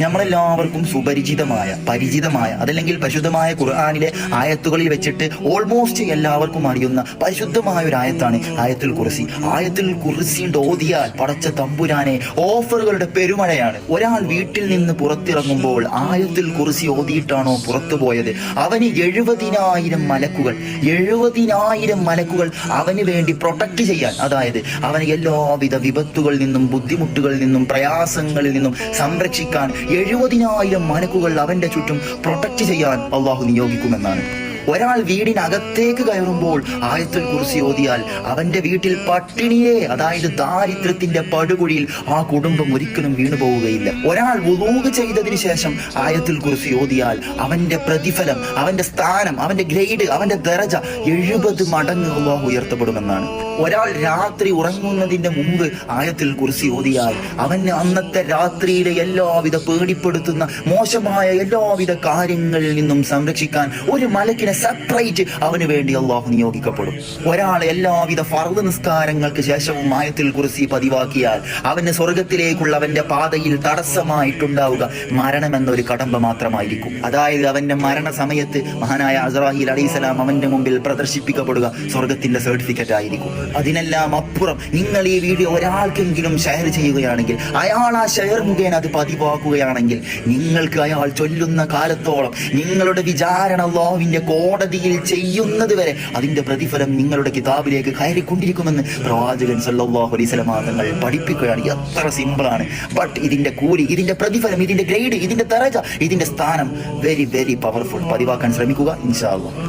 നമ്മളെല്ലാവർക്കും പരിചിതമായ അതല്ലെങ്കിൽ പരിശുദ്ധമായ ഖുർആനിലെ ആയത്തുകളിൽ വെച്ചിട്ട് ഓൾമോസ്റ്റ് എല്ലാവർക്കും അറിയുന്ന പരിശുദ്ധമായ ഒരു ആയത്താണ് ആയത്തുൽ കുർസി. ആയത്തുൽ കുർസി ഓതിയാൽ പടച്ച തമ്പുരാനെ ഓഫറുകളുടെ പെരുമഴയാണ്. ഒരാൾ വീട്ടിൽ നിന്ന് പുറത്തിറങ്ങുമ്പോൾ ആയത്തുൽ കുർസി ഓതിയിട്ടാണോ പുറത്തു പോയത്, അവന് 70,000 മലക്കുകൾ അവന് വേണ്ടി പ്രൊട്ടക്ട് ചെയ്യാൻ, അതായത് അവന് എല്ലാവിധ വിപത്തുകളിൽ നിന്നും ബുദ്ധിമുട്ടുകളിൽ നിന്നും പ്രയാസങ്ങളിൽ നിന്നും സംരക്ഷിക്കാൻ 70,000 മലക്കുകൾ അവന്റെ ചുറ്റും പ്രൊട്ടക്ട് ചെയ്യാൻ അള്ളാഹു നിയോഗിക്കുമെന്നാണ്. ഒരാൾ വീടിനകത്തേക്ക് കയറുമ്പോൾ ആയത്തുൽ കുർസി ഓതിയാൽ അവന്റെ വീട്ടിൽ പട്ടിണിയെ, അതായത് ദാരിദ്ര്യത്തിന്റെ പടുകുഴിയിൽ ആ കുടുംബം ഒരിക്കലും വീണു പോവുകയില്ല. ഒരാൾ വുളൂ ചെയ്തതിനു ശേഷം ആയത്തുൽ കുർസി ഓതിയാൽ അവന്റെ പ്രതിഫലം, അവന്റെ സ്ഥാനം, അവന്റെ ഗ്രേഡ്, അവന്റെ ദറജ 70 മടങ്ങ് അല്ലാഹു ഉയർത്തപ്പെടുമെന്നാണ്. ഒരാൾ രാത്രി ഉറങ്ങുന്നതിന്റെ മുമ്പ് ആയത്തുൽ കുർസി ഓതിയാൽ അവന് അന്നത്തെ രാത്രിയിലെ എല്ലാവിധ പേടിപ്പെടുത്തുന്ന മോശമായ എല്ലാവിധ കാര്യങ്ങളിൽ നിന്നും സംരക്ഷിക്കാൻ ഒരു മലക്കിനെ സെപ്പറേറ്റ് അവന് വേണ്ടി അള്ളാഹു നിയോഗിക്കപ്പെടും. ഒരാൾ എല്ലാവിധ ഫർദ് നിസ്കാരങ്ങൾക്ക് ശേഷവും ആയത്തുൽ കുർസി പതിവാക്കിയാൽ അവന് സ്വർഗത്തിലേക്കുള്ള അവന്റെ പാതയിൽ തടസ്സമായിട്ടുണ്ടാവുക മരണം എന്നൊരു കടമ്പ മാത്രമായിരിക്കും. അതായത് അവന്റെ മരണസമയത്ത് മഹാനായ അസ്രായീൽ അലൈഹിസ്സലാം അവന്റെ മുമ്പിൽ പ്രദർശിപ്പിക്കപ്പെടുക സ്വർഗത്തിന്റെ സർട്ടിഫിക്കറ്റ് ആയിരിക്കും. അതിനെല്ലാം അപ്പുറം നിങ്ങൾ ഈ വീഡിയോ ഒരാൾക്കെങ്കിലും ഷെയർ ചെയ്യുകയാണെങ്കിൽ, അയാൾ ആ ഷെയർ മുഖേന അത് പതിവാക്കുകയാണെങ്കിൽ, നിങ്ങൾക്ക് അയാൾ ചൊല്ലുന്ന കാലത്തോളം നിങ്ങളുടെ വിചാരണ അല്ലാഹുവിന്റെ കോടതിയിൽ ചെയ്യുന്നത് വരെ അതിന്റെ പ്രതിഫലം നിങ്ങളുടെ കിതാബിലേക്ക് കയറിക്കൊണ്ടിരിക്കുമെന്ന് പ്രവാചകൻ സല്ലല്ലാഹു അലൈഹി വസല്ലം തങ്ങൾ പഠിപ്പിക്കുകയാണ്. എത്ര സിമ്പിളാണ്. ബട്ട് ഇതിന്റെ കൂലി, ഇതിന്റെ പ്രതിഫലം, ഇതിന്റെ ഗ്രേഡ്, ഇതിന്റെ ദറജ, ഇതിന്റെ സ്ഥാനം വെരി വെരി പവർഫുൾ. പതിവാക്കാൻ ശ്രമിക്കുക ഇൻഷാ അല്ലാഹ്.